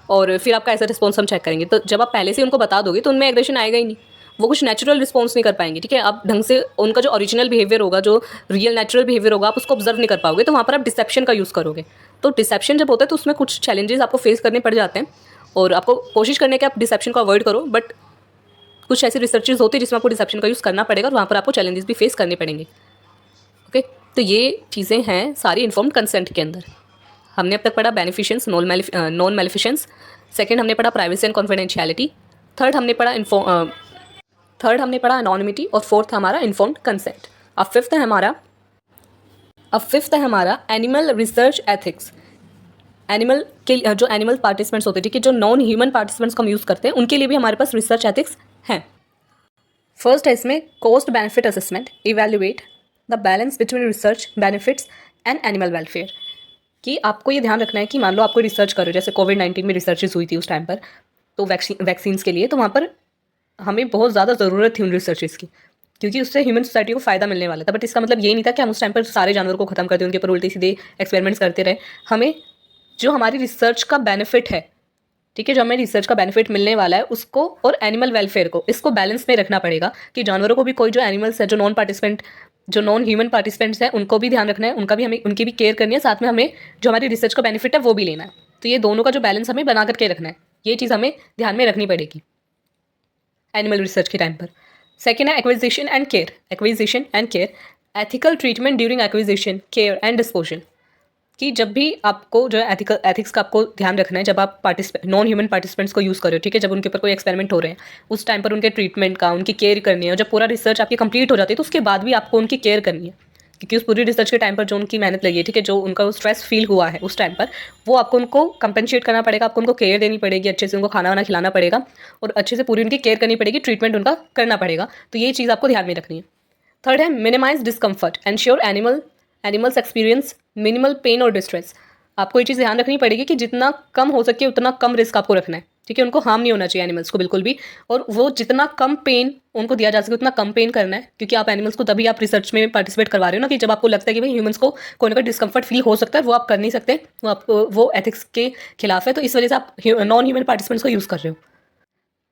और फिर आपका ऐसा रिस्पॉन्स हम चेक करेंगे। तो जब आप पहले से उनको बता दोगे तो उनमें एग्रेशन आएगा ही नहीं, वो कुछ नेचुरल रिस्पॉन्स नहीं कर पाएंगे। ठीक है, आप ढंग से उनका जो ओरिजिनल बिहेवियर होगा, जो रियल नेचुरल बिहेवियर होगा, आप उसको ऑब्जर्व नहीं कर पाओगे, तो वहाँ पर आप डिसेप्शन का यूज़ करोगे। तो डिसेप्शन जब होता है तो उसमें कुछ चैलेंजेस आपको फेस करने पड़ जाते हैं और आपको कोशिश करने के आप डिसेप्शन को अवॉइड करो, बट कुछ ऐसी रिसर्चेज होती है जिसमें आपको डिसेप्शन का यूज़ करना पड़ेगा और वहाँ पर आपको चैलेंजेस भी फेस करने पड़ेंगे। ओके, तो ये चीज़ें हैं सारी इन्फॉर्म्ड कंसेंट के अंदर। हमने अब तक पढ़ा बेनिफिशंस, नॉन मेलिफिशंस, सेकेंड हमने पढ़ा प्राइवेसी एंड कॉन्फिडेंशियलिटी, थर्ड हमने पढ़ा अनोनिमिटी और फोर्थ हमारा इन्फॉर्म्ड कंसेंट। अब फिफ्थ है हमारा एनिमल रिसर्च एथिक्स। एनिमल के जो एनिमल पार्टिसिपेंट्स होते हैं, ठीक है, जो नॉन ह्यूमन पार्टिसिपेंट्स को हम यूज़ करते हैं, उनके लिए भी हमारे पास रिसर्च एथिक्स हैं। फर्स्ट है इसमें cost benefit assessment, evaluate the balance between research benefits and animal welfare, कि आपको ये ध्यान रखना है कि मान लो आपको रिसर्च करो, जैसे कोविड-19 में रिसर्चेस हुई थी उस टाइम पर, तो वैक्सीन्स के लिए, तो वहाँ पर हमें बहुत ज़्यादा ज़रूरत थी उन रिसर्चेस की, क्योंकि उससे ह्यूमन सोसाइटी को फ़ायदा मिलने वाला था। बट इसका मतलब ये नहीं था कि हम उस टाइम पर सारे जानवरों को ख़त्म कर दें, उनके ऊपर उल्टे सीधे एक्सपेरिमेंट्स करते रहे। हमें जो हमारी रिसर्च का बेनिफिट है ठीक है, जो हमें रिसर्च का बेनिफिट मिलने वाला है उसको और एनिमल वेलफेयर को, इसको बैलेंस में रखना पड़ेगा कि जानवरों को भी, कोई जो एनिमल्स है, जो नॉन ह्यूमन पार्टिसिपेंट्स हैं, उनको भी ध्यान रखना है, उनकी भी केयर करनी है, साथ में हमें जो हमारी रिसर्च का बेनिफिट है वो भी लेना है। तो ये दोनों का जो बैलेंस हमें बना करके रखना है, ये चीज़ हमें ध्यान में रखनी पड़ेगी एनिमल रिसर्च के टाइम पर। सेकेंड है acquisition and care. Acquisition and care, ethical treatment during acquisition, care and disposal. कि जब भी आपको जो है एथिक्स का आपको ध्यान रखना है, जब आप नॉन ह्यूमन पार्टिसिपेंट्स को यूज़ कर रहे हो, ठीक है, जब उनके ऊपर कोई एक्सपेरिमेंट हो रहे हैं उस टाइम पर उनके ट्रीटमेंट का, उनकी केयर करनी है। और जब पूरा रिसर्च आपकी कंप्लीट हो जाती है तो उसके बाद भी आपको उनकी केयर करनी है, क्योंकि उस पूरी रिसर्च के टाइम पर जो उनकी मेहनत लगी है, ठीक है, जो उनका स्ट्रेस फील हुआ है उस टाइम पर, वो आपको उनको कंपनसेट करना पड़ेगा, आपको उनको केयर देनी पड़ेगी, अच्छे से उनको खाना वाना खिलाना पड़ेगा और अच्छे से पूरी उनकी केयर करनी पड़ेगी, ट्रीटमेंट उनका करना पड़ेगा। तो ये चीज़ आपको ध्यान में रखनी है। थर्ड है minimise discomfort, ensure animals experience minimal pain और डिस्ट्रेस। आपको ये चीज़ ध्यान रखनी पड़ेगी कि जितना कम हो सके उतना कम रिस्क आपको रखना है, ठीक है, उनको हार्म नहीं होना चाहिए एनिमल्स को बिल्कुल भी, और वो जितना कम पेन उनको दिया जा सके उतना कम पेन करना है, क्योंकि आप एनिमल्स को तभी आप रिसर्च में पार्टिसिपेट करवा रहे हो ना, कि जब आपको लगता है कि भाई ह्यूमंस को कोई ना कोई डिस्कम्फर्ट फील हो सकता है, वो आप कर नहीं सकते, वो एथिक्स के खिलाफ है। तो इस वजह से आप नॉन ह्यूमन पार्टिसिपेंट्स को यूज़ कर रहे हो।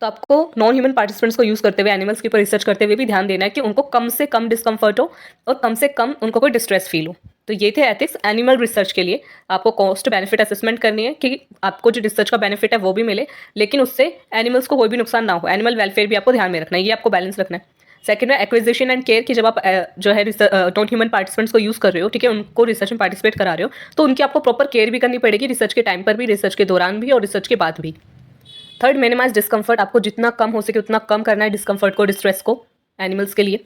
तो आपको नॉन ह्यूमन पार्टिसिपेंट्स को यूज़ करते हुए, एनिमल्स के ऊपर रिसर्च करते हुए भी ध्यान देना है कि उनको कम से कम डिस्कम्फर्ट हो और कम से कम उनको कोई डिस्ट्रेस फील हो। तो ये थे एथिक्स एनिमल रिसर्च के लिए। आपको कॉस्ट बेनिफिट असेसमेंट करनी है कि आपको जो रिसर्च का बेनिफिट है वो भी मिले, लेकिन उससे एनिमल्स को कोई भी नुकसान ना हो। एनिमल वेलफेयर भी आपको ध्यान में रखना है, ये आपको बैलेंस रखना है। सेकंड है एक्विजिशन एंड केयर, कि जब आप जो है नॉन ह्यूमन पार्टिसिपेंट्स को यूज़ कर रहे हो, ठीक है, उनको रिसर्च में पार्टिसिपेट करा रहे हो, तो उनकी आपको प्रॉपर केयर भी करनी पड़ेगी, रिसर्च के टाइम पर भी, रिसर्च के दौरान भी और रिसर्च के बाद भी। थर्ड, मिनिमाइज डिस्कम्फर्ट, आपको जितना कम हो सके उतना कम करना है डिस्कम्फर्ट को, डिस्ट्रेस को एनिमल्स के लिए।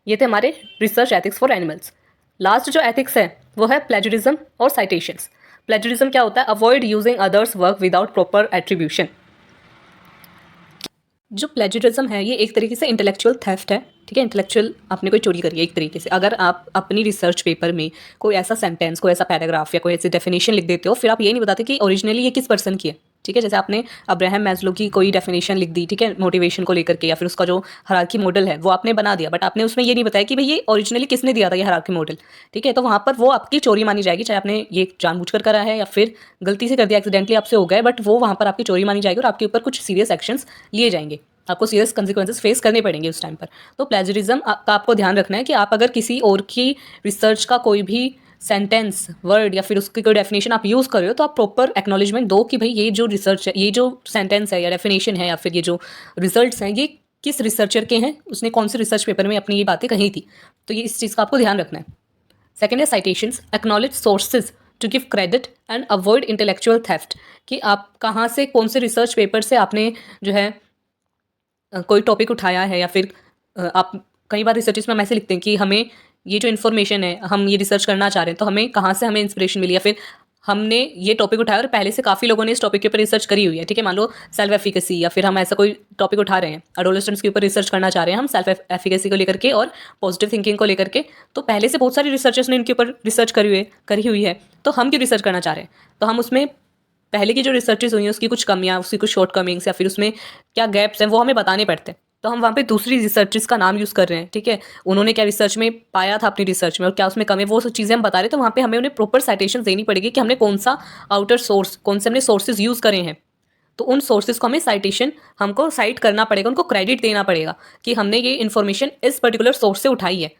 ये थे हमारे research ethics for animals. Last जो एथिक्स है वो है प्लेजरिज्म और साइटेशंस। प्लेजरिज्म क्या होता है? Avoid using others work without proper attribution. जो प्लेजरिज्म है ये एक तरीके से इंटेलेक्चुअल थेफ्ट है, ठीक है, इंटेलेक्चुअल आपने कोई चोरी करी है एक तरीके से। अगर आप अपनी रिसर्च पेपर में कोई ऐसा सेंटेंस, कोई ऐसा पैराग्राफ या कोई ऐसी डेफिनेशन लिख देते हो, फिर आप ये नहीं बताते कि ओरिजिनली ये किस पर्सन की है, ठीक है। जैसे आपने अब्राहम मैस्लो की कोई डेफिनेशन लिख दी, ठीक है, मोटिवेशन को लेकर के, या फिर उसका जो हायरार्की मॉडल है वो आपने बना दिया, बट आपने उसमें ये नहीं बताया कि भाई ये ओरिजिनली किसने दिया था ये हायरार्की मॉडल, ठीक है। तो वहाँ पर वो आपकी चोरी मानी जाएगी, चाहे आपने ये जानबूझकर करा है या फिर गलती से कर दिया, एक्सीडेंटली आपसे हो गया, बट वो वहाँ पर आपकी चोरी मानी जाएगी और आपके ऊपर कुछ सीरियस एक्शंस लिए जाएंगे, आपको सीरियस कंसिक्वेंसेस फेस करने पड़ेंगे उस टाइम पर। तो प्लेजरिज्म का आपको ध्यान रखना है कि आप अगर किसी और की रिसर्च का कोई भी सेंटेंस, वर्ड या फिर उसकी कोई डेफिनेशन आप यूज़ कर रहे हो, तो आप प्रॉपर एक्नॉलेजमेंट दो कि भाई ये जो रिसर्च है, ये जो सेंटेंस है या डेफिनेशन है या फिर ये जो रिजल्ट्स हैं, ये किस रिसर्चर के हैं, उसने कौन से रिसर्च पेपर में अपनी ये बातें कही थी। तो ये इस चीज़ का आपको ध्यान रखना है। सेकेंड है citations, acknowledge sources to give credit and avoid intellectual theft, कि आप कहाँ से, कौन से रिसर्च पेपर से आपने जो है कोई टॉपिक उठाया है, या फिर आप कई बार रिसर्चेस में हम ऐसे लिखते हैं कि हमें ये जो इन्फॉर्मेशन है, हम ये रिसर्च करना चाह रहे हैं, तो हमें कहाँ से हमें इंस्पिरेशन मिली, या फिर हमने ये टॉपिक उठाया और पहले से काफ़ी लोगों ने इस टॉपिक के ऊपर रिसर्च करी हुई है, ठीक है। मान लो सेल्फ एफिकेसी, या फिर हम ऐसा कोई टॉपिक उठा रहे हैं, एडोलेसेंट्स के ऊपर रिसर्च करना चाह रहे हैं हम, सेल्फ एफिकेसी को लेकर के और पॉजिटिव थिंकिंग को लेकर के, तो पहले से बहुत सारी रिसर्चर्स ने इनके ऊपर रिसर्च करी हुई है, तो हम क्यों रिसर्च करना चाह रहे हैं? तो हम उसमें पहले की जो रिसर्चेस हुई हैं उसकी कुछ कमियाँ, उसकी कुछ शॉर्ट कमिंग्स या फिर उसमें क्या गैप्स हैं वो हमें बताने पड़ते हैं। तो हम वहाँ पे दूसरी रिसर्चेस का नाम यूज़ कर रहे हैं, ठीक है, उन्होंने क्या रिसर्च में पाया था अपनी रिसर्च में और क्या उसमें कमी है, वो सब चीज़ें हम बता रहे हैं। तो वहाँ पे हमें उन्हें प्रॉपर साइटेशन देनी पड़ेगी कि हमने कौन सा आउटर सोर्स, कौन से हमने सोर्सेज यूज़ करे हैं, तो उन सोर्सेज को हमें साइटेशन, हमको साइट करना पड़ेगा, उनको क्रेडिट देना पड़ेगा कि हमने ये इन्फॉर्मेशन इस पर्टिकुलर सोर्स से उठाई है,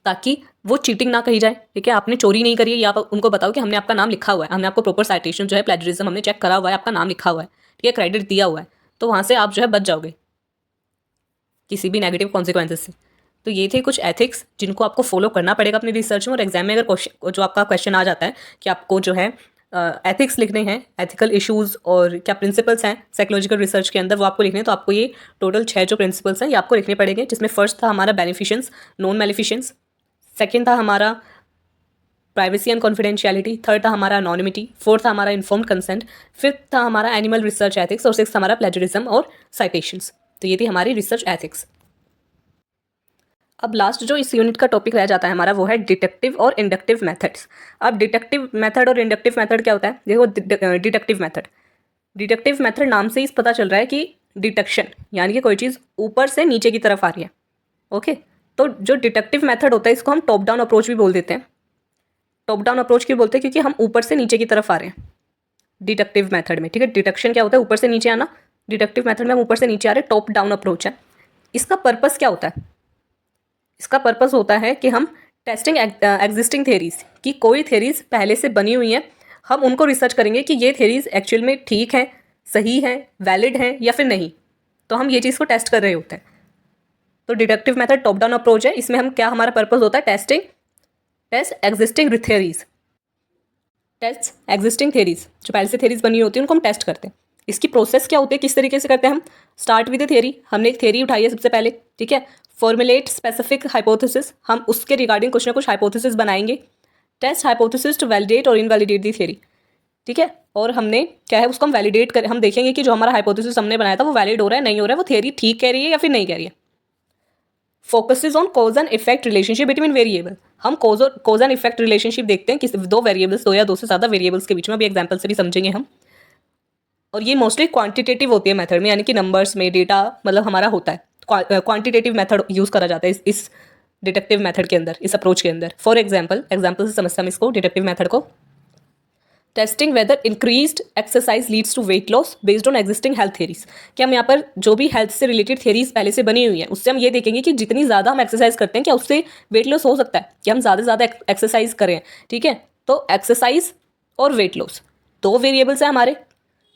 ताकि वो चीटिंग ना कही जाए, ठीक है, आपने चोरी नहीं करी है, या आप उनको बताओ कि हमने आपका नाम लिखा हुआ है, हमने आपको प्रॉपर साइटेशन जो है प्लेजरिज्म हमने चेक करा हुआ है, आपका नाम लिखा हुआ है, ठीक है, क्रेडिट दिया हुआ है, तो वहाँ से आप जो है बच जाओगे किसी भी नेगेटिव कॉन्सिक्वेंसेस से। तो ये थे कुछ एथिक्स जिनको आपको फॉलो करना पड़ेगा अपनी रिसर्च में, और एग्जाम में अगर क्वेश्चन, जो आपका क्वेश्चन आ जाता है कि आपको जो है एथिक्स लिखने हैं, एथिकल इश्यूज़ और क्या प्रिंसिपल्स हैं साइकोलॉजिकल रिसर्च के अंदर, वो आपको लिखने हैं, तो आपको ये टोटल 6 जो प्रिंसिपल्स हैं ये आपको लिखने पड़ेंगे, जिसमें फर्स्ट था हमारा बेनिफिशंस, नॉन मेलिफिशंस, सेकेंड था हमारा प्राइवेसी एंड कॉन्फिडेंशियलिटी, थर्ड था हमारा अनोनिमिटी, फोर्थ था हमारा इन्फॉर्म्ड कंसेंट, फिफ्थ था हमारा एनिमल रिसर्च एथिक्स, और सिक्स हमारा प्लेजरिज्म और साइटेशंस। तो ये थी हमारी रिसर्च एथिक्स। अब लास्ट जो इस यूनिट का टॉपिक रह जाता है हमारा वो है डिडक्टिव और इंडक्टिव मेथड्स। अब डिडक्टिव मेथड और इंडक्टिव मेथड क्या होता है? देखो, डिडक्टिव मेथड नाम से ही पता चल रहा है कि डिडक्शन यानी कि कोई चीज़ ऊपर से नीचे की तरफ आ रही है। ओके, तो जो डिडक्टिव मेथड होता है इसको हम टॉप डाउन अप्रोच भी बोल देते हैं। टॉप डाउन अप्रोच क्यों बोलते हैं? क्योंकि हम ऊपर से नीचे की तरफ आ रहे हैं। डिडक्टिव मेथड में, ठीक है। डिडक्शन क्या होता है, ऊपर से नीचे आना। डिडक्टिव मेथड में हम ऊपर से नीचे आ रहे हैं, टॉप डाउन अप्रोच है। इसका पर्पस क्या होता है? इसका पर्पस होता है कि हम टेस्टिंग एग्जिस्टिंग थेरीज, कि कोई थेरीज पहले से बनी हुई हैं, हम उनको रिसर्च करेंगे कि ये थेरीज एक्चुअल में ठीक हैं, सही हैं, वैलिड हैं या फिर नहीं। तो हम ये चीज़ को टेस्ट कर रहे होते हैं। तो deductive method top down approach है। इसमें हम क्या, हमारा पर्पस होता है test existing theories. Test existing theories, जो पहले से थेरीज बनी होती है उनको हम टेस्ट करते हैं। इसकी प्रोसेस क्या होती है, किस तरीके से करते हैं हम? स्टार्ट विद ए थेरी, हमने एक थेरी उठाई है सबसे पहले, ठीक है। फॉर्मुलेट स्पेसिफिक हाइपोथेसिस, हम उसके रिगार्डिंग कुछ ना कुछ हाइपोथेसिस बनाएंगे। टेस्ट हाइपोथेसिस टू वैलिडेट और इनवैलिडेट दी थेरी, ठीक है। और हमने क्या है, उसको हम वैलिडेट कर, हम देखेंगे कि जो हमारा हाइपोथेसिस हमने बनाया था वो वैलिड हो रहा है, नहीं हो रहा है, वो थेरी ठीक कह रही है या फिर नहीं कह रही है। Focuses on cause and effect relationship between variable, हम कॉज एंड इफेक्ट रिलेशनशिप देखते हैं कि दो वेरिएबल्स, दो या दो से ज़्यादा वेरिएबल्स के बीच में, अभी एग्जाम्पल से भी समझेंगे हम। और ये मोस्टली क्वांटिटेटिव होती है मेथड में, यानी कि नंबर्स में डेटा मतलब हमारा होता है, क्वांटिटेटिव मेथड यूज़ करा जाता है इस डिटेक्टिव मेथड के अंदर, इस अप्रोच के अंदर। फॉर एग्जाम्पल से समझते हैं हम इसको, डिटेक्टिव मेथड को। Testing whether increased exercise leads to weight loss based on existing health theories, कि हम यहाँ पर जो भी हेल्थ से रिलेटेड थेरीज पहले से बनी हुई हैं उससे हम ये देखेंगे कि जितनी ज़्यादा हम एक्सरसाइज करते हैं क्या उससे वेट लॉस हो सकता है, कि हम ज़्यादा से ज़्यादा एक्सरसाइज करें, ठीक है। तो एक्सरसाइज और वेट लॉस दो वेरिएबल्स हैं हमारे।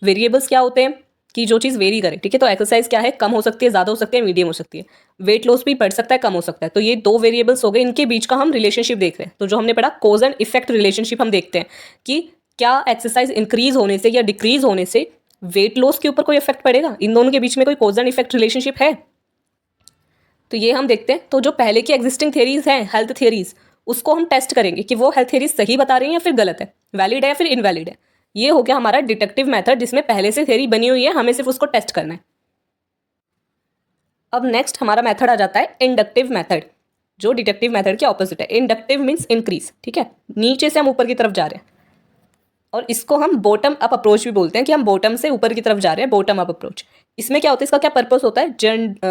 वेरिएबल्स क्या होते हैं कि जो चीज़ वेरी करे, ठीक है। तो एक्सरसाइज क्या है, कम हो सकती है, ज़्यादा हो सकती है, मीडियम हो सकती है। वेट लॉस भी बढ़ सकता है, कम हो सकता है। तो ये दो वेरिएबल्स हो गए, इनके बीच का हम रिलेशनशिप देख रहे हैं। तो जो हमने पढ़ा कॉज एंड इफेक्ट रिलेशनशिप, हम देखते हैं कि क्या एक्सरसाइज इंक्रीज होने से या डिक्रीज होने से वेट लॉस के ऊपर कोई इफेक्ट पड़ेगा, इन दोनों के बीच में कोई कॉज एंड इफेक्ट रिलेशनशिप है। तो ये हम देखते हैं। तो जो पहले की एग्जिस्टिंग थेरीज हैं, हेल्थ थेरीज, उसको हम टेस्ट करेंगे कि वो हेल्थ थेरीज सही बता रही हैं या फिर गलत है, वैलिड है या फिर इनवैलिड है। ये हो गया हमारा डिटेक्टिव मेथड, जिसमें पहले से थेरी बनी हुई है, हमें सिर्फ उसको टेस्ट करना है। अब नेक्स्ट हमारा मेथड आ जाता है इंडक्टिव मेथड, जो डिटेक्टिव मेथड के ऑपोजिट है। इंडक्टिव मीन्स इंक्रीज, ठीक है, नीचे से हम ऊपर की तरफ जा रहे हैं। और इसको हम बॉटम अप अप्रोच भी बोलते हैं, कि हम बॉटम से ऊपर की तरफ जा रहे हैं, बॉटम अप अप्रोच। इसमें क्या होता है, इसका क्या पर्पस होता है,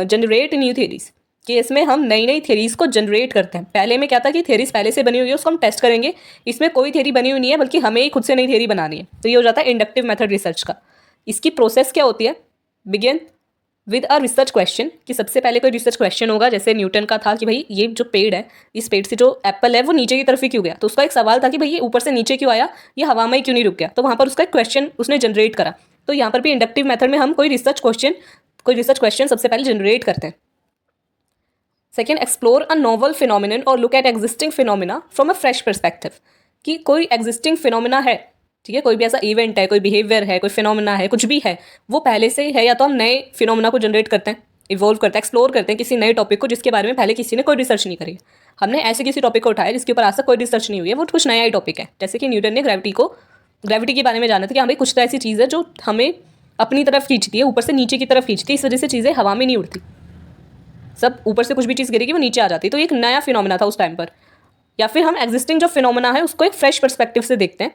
जनरेट न्यू थेरीज, कि इसमें हम नई नई थेरीज को जनरेट करते हैं। पहले में क्या था कि थेरीज पहले से बनी हुई है, उसको हम टेस्ट करेंगे। इसमें कोई थेरी बनी हुई नहीं है, बल्कि हमें ही खुद से नई थेरी बनानी है। तो ये हो जाता है इंडक्टिव मेथड रिसर्च का। इसकी प्रोसेस क्या होती है, begin with a research question, कि सबसे पहले कोई रिसर्च क्वेश्चन होगा। जैसे न्यूटन का था कि भाई ये जो पेड़ है, इस पेड़ से जो एप्पल है वो नीचे की तरफ ही क्यों गया। तो उसका एक सवाल था कि भाई ये ऊपर से नीचे क्यों आया, ये हवा में ही क्यों नहीं रुक गया। तो वहाँ पर उसका एक क्वेश्चन उसने जनरेट करा। तो यहाँ पर भी इंडक्टिव मेथड में हम कोई रिसर्च क्वेश्चन सबसे पहले जनरेट करते हैं। Second, explore a novel phenomenon और look at existing phenomena from a fresh perspective, कि कोई एग्जिस्टिंग फिनोमिना है, ठीक है, कोई भी ऐसा इवेंट है, कोई बिहेवियर है, कोई फिनोमिना है, कुछ भी है, वो पहले से ही है, या तो हम नए फिनोमिना को जनरेट करते हैं, इवॉल्व करते हैं, एक्सप्लोर करते हैं किसी नए टॉपिक को जिसके बारे में पहले किसी ने कोई रिसर्च नहीं करी। हमने ऐसे किसी टॉपिक को उठाया जिसके ऊपर आज तक कोई रिसर्च नहीं हुई है, वो कुछ नया ही टॉपिक है। जैसे कि न्यूटन ने ग्रेविटी के बारे में जाना था कि हाँ भाई कुछ तो ऐसी चीज़ है जो हमें अपनी तरफ खींचती है, ऊपर से नीचे की तरफ खींचती है, इस वजह से चीज़ें हवा में नहीं उड़ती, सब ऊपर से कुछ भी चीज़ गिरेगी वो नीचे आ जाती है। तो एक नया फिनोमिना था उस टाइम पर। या फिर हम एग्जिस्टिंग जो फिनोमिना है उसको एक फ्रेश पर्सपेक्टिव से देखते हैं,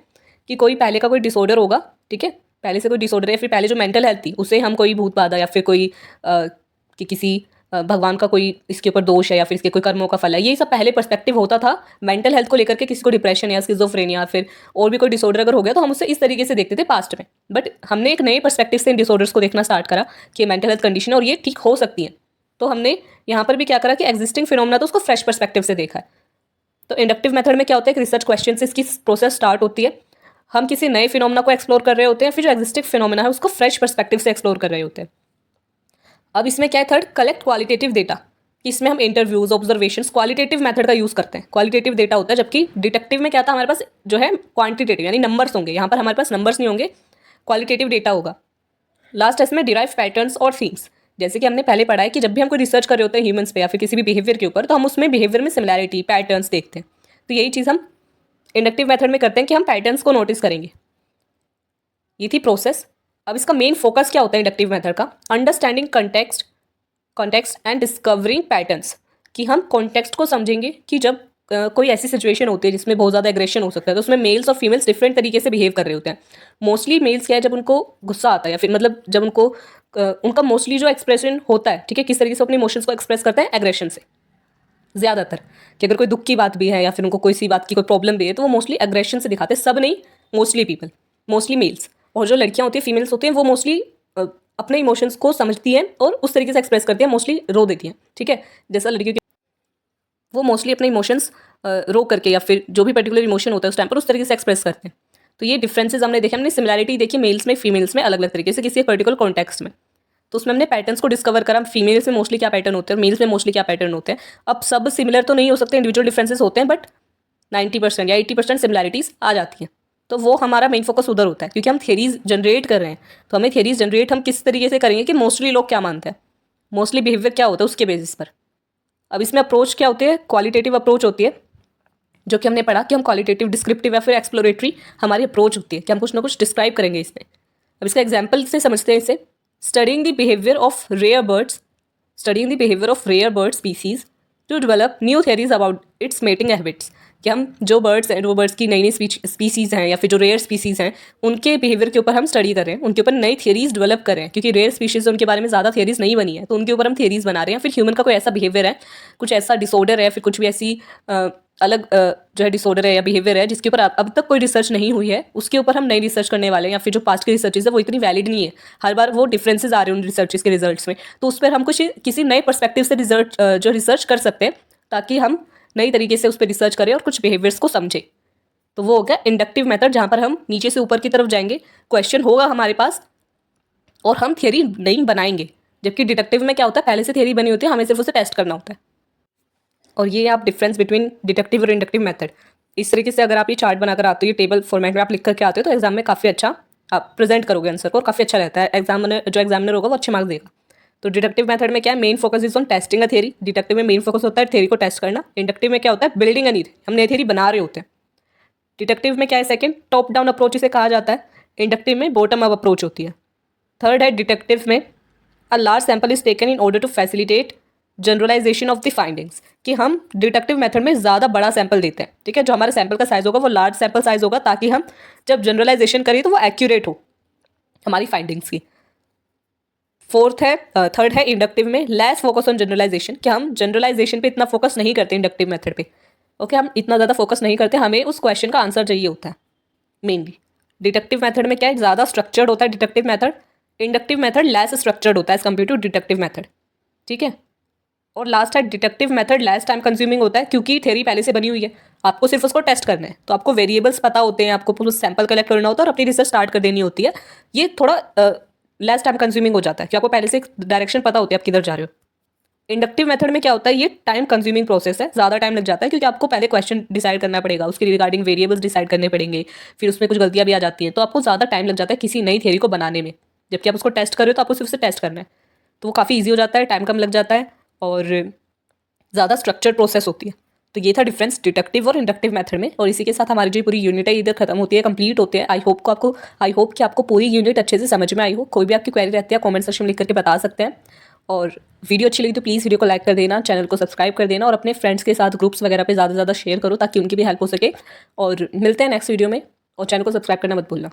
कि कोई पहले का कोई डिसऑर्डर होगा, ठीक है, पहले से कोई डिसऑर्डर है, फिर पहले जो मेंटल हेल्थ थी उसे हम कोई भूत बाधा या फिर कोई कि किसी भगवान का कोई इसके ऊपर दोष है या फिर इसके कोई कर्मों का फल है, ये सब पहले पर्सपेक्टिव होता था मेंटल हेल्थ को लेकर के। किसी को डिप्रेशन या स्किज़ोफ्रेनिया फिर और भी कोई डिसऑर्डर अगर हो गया तो हम उसे इस तरीके से देखते थे पास्ट में। बट हमने एक नए पर्सपेक्टिव से इन डिसऑर्डर्स को देखना स्टार्ट करा कि मेंटल हेल्थ कंडीशन है और ये ठीक हो सकती है। तो हमने यहाँ पर भी क्या करा कि एग्जिस्टिंग फिनोमिना तो उसको फ्रेश पर्सपेक्टिव से देखा है। तो इंडक्टिव मेथड में क्या होता है कि रिसर्च क्वेश्चन से इसकी प्रोसेस स्टार्ट होती है। हम किसी नए फिनोमिना को एक्सप्लोर कर रहे होते हैं, फिर जो एग्जिस्टिंग फिनोमिना है उसको फ्रेश पर्सपेक्टिव से एक्सप्लोर कर रहे होते हैं। अब इसमें क्या है, थर्ड, कलेक्ट क्वालिटेटिव डेटा, इसमें हम इंटरव्यूज, ऑब्जर्वेशंस, क्वालिटेटिव मेथड का यूज़ करते हैं। क्वालिटेटिव डेटा होता है, जबकि डिटेक्टिव में क्या था, हमारे पास जो है क्वांटिटेटिव यानी नंबर्स होंगे, यहाँ पर हमारे पास नंबर्स नहीं होंगे, क्वालिटेटिव डेटा होगा। लास्ट इसमें डिराइव पैटर्न्स और थीम्स, जैसे कि हमने पहले पढ़ा है कि जब भी हम कोई रिसर्च कर रहे होते हैं ह्यूमंस पे या फिर किसी भी बिहेवियर के ऊपर, तो हम उसमें बिहेवियर में सिमिलैरिटी, पैटर्न्स देखते हैं। तो यही चीज़ हम इंडक्टिव मेथड में करते हैं कि हम पैटर्न्स को नोटिस करेंगे। ये थी प्रोसेस। अब इसका मेन फोकस क्या होता है इंडक्टिव मेथड का, understanding context and discovering patterns, कि हम कॉन्टेक्स्ट को समझेंगे कि जब कोई ऐसी सिचुएशन होती है जिसमें बहुत ज़्यादा एग्रेशन हो सकता है, तो उसमें मेल्स और फीमेल्स डिफरेंट तरीके से बिहेव कर रहे होते हैं। मोस्टली मेल्स क्या है, जब उनको गुस्सा आता है या फिर मतलब जब उनको उनका मोस्टली जो एक्सप्रेशन होता है, ठीक है, किस तरीके से अपने इमोशंस को एक्सप्रेस करते हैं, एग्रेशन से ज़्यादातर। कि अगर कोई दुख की बात भी है या फिर उनको कोई सी बात की कोई प्रॉब्लम भी है तो वो मोस्टली एग्रेशन से दिखाते हैं। सब नहीं, मोस्टली मेल्स। और जो लड़कियाँ होती हैं, फीमेल्स होती हैं, वो मोस्टली अपने इमोशंस को समझती हैं और उस तरीके से एक्सप्रेस करती हैं, मोस्टली रो देती हैं, ठीक है। जैसा लड़कियों के वो मोस्टली अपने इमोशंस रो करके या फिर जो भी पर्टिकुलर इमोशन होता है उस टाइम पर उस तरीके से एक्सप्रेस करते हैं। तो ये डिफरेंसेस हमने देखे, हमने सिमिलैरिटी देखी मेल्स में, फीमेल्स में अलग अलग तरीके से किसी एक पर्टिकुलर कॉन्टेक्स्ट में। तो उसमें हमने पैटर्न्स को डिस्कवर करा, फीमेल्स में मोस्टली क्या पैटर्न होते हैं, मेल्स में मोस्टली क्या पैटर्न होते हैं। अब सब सिमिलर तो नहीं हो सकते, इंडिविजुअल डिफरेंसेस होते हैं, बट 90% या 80% सिमिलैरिटीज़ आ जाती हैं। तो वो हमारा मेन फोकस उधर होता है, क्योंकि हम थियरीज जनरेट कर रहे हैं। तो हमें थियरीज जनरेट हम किस तरीके से करेंगे कि मोस्टली लोग क्या मानते हैं, मोस्टली बिहेवियर क्या होता है उसके बेसिस पर। अब इसमें अप्रोच क्या होती है, क्वालिटेटिव अप्रोच होती है, जो कि हमने पढ़ा कि हम क्वालिटेटिव, डिस्क्रिप्टिव या फिर एक्सप्लोरेटरी हमारी अप्रोच होती है कि हम कुछ ना कुछ डिस्क्राइब करेंगे इसमें। अब इसका एग्जाम्पल से समझते हैं इसे। Studying the behaviour of rare birds, studying the behaviour of rare bird species to develop new theories about its mating habits. कि हम जो बर्ड्स हैं, जो बर्ड्स की नई नई स्पीसीज़ हैं या फिर जो रेयर स्पीसीज़ हैं, उनके बिहेवियर के ऊपर हम स्टडी कर रहे हैं, उनके ऊपर नई थियरीज डेवलप कर रहे हैं, क्योंकि रेयर स्पीशीज़ उनके बारे में ज़्यादा थियरीज नहीं बनी है, तो उनके ऊपर हम थियरीज बना रहे हैं। फिर ह्यूमन का कोई ऐसा बिहेवियर है, कुछ ऐसा डिसऑर्डर है, फिर कुछ भी ऐसी अलग जो है डिसऑर्डर है या बिहेवियर है जिसके ऊपर अब तक कोई रिसर्च नहीं हुई है, उसके ऊपर हम नई रिसर्च करने वाले हैं। या फिर जो पास्ट की रिसर्चेज है वो इतनी वैलिड नहीं है, हर बार वो डिफरेंसेस आ रहे हैं उन रिसर्चेज के रिजल्ट्स में, तो उस पर हम कुछ किसी नए पर्सपेक्टिव से रिसर्च कर सकते हैं, ताकि हम नई तरीके से उस पर रिसर्च करें और कुछ बिहेवियर्स को समझें। तो वो हो गया इंडक्टिव मेथड, जहाँ पर हम नीचे से ऊपर की तरफ जाएंगे, क्वेश्चन होगा हमारे पास और हम थियरी नहीं बनाएंगे। जबकि डिडक्टिव में क्या होता है, पहले से थियरी बनी होती है, हमें सिर्फ उसे टेस्ट करना होता है। और ये आप डिफरेंस बिटवीन डिडक्टिव और इंडक्टिव मेथड, इस तरीके से अगर आप ये चार्ट बनाकर आते हो, ये टेबल फॉर्मेट में आप लिख करके आते हो, तो एग्जाम में काफ़ी अच्छा आप प्रेजेंट करोगे आंसर को और काफ़ी अच्छा रहता है। एग्जामिनर होगा वो अच्छे मार्क्स देगा। तो डिडक्टिव मेथड में क्या है, main focus is on testing a theory. Deductive में मेन फोकस होता है थियरी को टेस्ट करना। इंडक्टिव में क्या होता है, बिल्डिंग अ न्यू, हम नई थियरी बना रहे होते हैं। डिडक्टिव में क्या है, सेकंड टॉप डाउन अप्रोच इसे कहा जाता है। इंडक्टिव में बॉटम अप अप्रोच होती है। थर्ड है डिडक्टिव में a large sample is taken in order to facilitate generalisation of the findings, कि हम डिडक्टिव मेथड में ज़्यादा बड़ा सैंपल देते हैं, ठीक है। जो हमारे सैंपल का साइज होगा वो लार्ज सैंपल साइज होगा, ताकि हम जब जनरलाइजेशन करें तो वो एक्यूरेट हो हमारी फाइंडिंग्स की। थर्ड है इंडक्टिव में लेस फोकस ऑन जनरलाइजेशन, कि हम जनरलाइजेशन पे इतना फोकस नहीं करते इंडक्टिव मेथड पे। ओके, हम इतना ज़्यादा फोकस नहीं करते, हमें उस क्वेश्चन का आंसर चाहिए होता है मेनली। डिडक्टिव मेथड में क्या है, ज़्यादा स्ट्रक्चर्ड होता है deductive method. Inductive method less structured होता है as compare to deductive method, ठीक है। और लास्ट है deductive method less time consuming होता है, क्योंकि थ्योरी पहले से बनी हुई है, आपको सिर्फ उसको टेस्ट करना है। तो आपको वेरिएबल्स पता होते हैं, आपको सैंपल कलेक्ट करना होता है और अपनी रिसर्च स्टार्ट कर देनी होती है। ये थोड़ा लेस टाइम कंज्यूमिंग हो जाता है, कि आपको पहले से एक डायरेक्शन पता होती है आप किधर जा रहे हो। इंडक्टिव मेथड में क्या होता है, ये टाइम कंज्यूमिंग प्रोसेस है, ज़्यादा टाइम लग जाता है, क्योंकि आपको पहले क्वेश्चन डिसाइड करना पड़ेगा, उसके रिगार्डिंग वेरिएबल्स डिसाइड करने पड़ेंगे, फिर उसमें कुछ गलतियाँ भी आ जाती हैं, तो आपको ज़्यादा टाइम लग जाता है किसी नई थियरी को बनाने में। जबकि आप उसको टेस्ट कर रहे हो तो आपको सिर्फ से टेस्ट करना है, तो वो काफ़ी ईजी हो जाता है, टाइम कम लग जाता है और ज़्यादा स्ट्रक्चर्ड प्रोसेस होती है। तो ये था डिफरेंस डिडक्टिव और इंडक्टिव मेथड में। और इसी के साथ हमारी जो पूरी यूनिट है इधर खत्म होती है, कंप्लीट होती है। आई होप कि आपको पूरी यूनिट अच्छे से समझ में आई हो। कोई भी आपकी क्वेरी रहती है कमेंट सेक्शन में लिख करके बता सकते हैं। और वीडियो अच्छी लगी तो प्लीज़ वीडियो को लाइक कर देना, चैनल को सब्सक्राइब कर देना और अपने फ्रेंड्स के साथ ग्रुप्स वगैरह पे ज़्यादा से ज़्यादा शेयर करो, ताकि उनकी भी हेल्प हो सके। और मिलते हैं नेक्स्ट वीडियो में, और चैनल को सब्सक्राइब करना मत भूलना।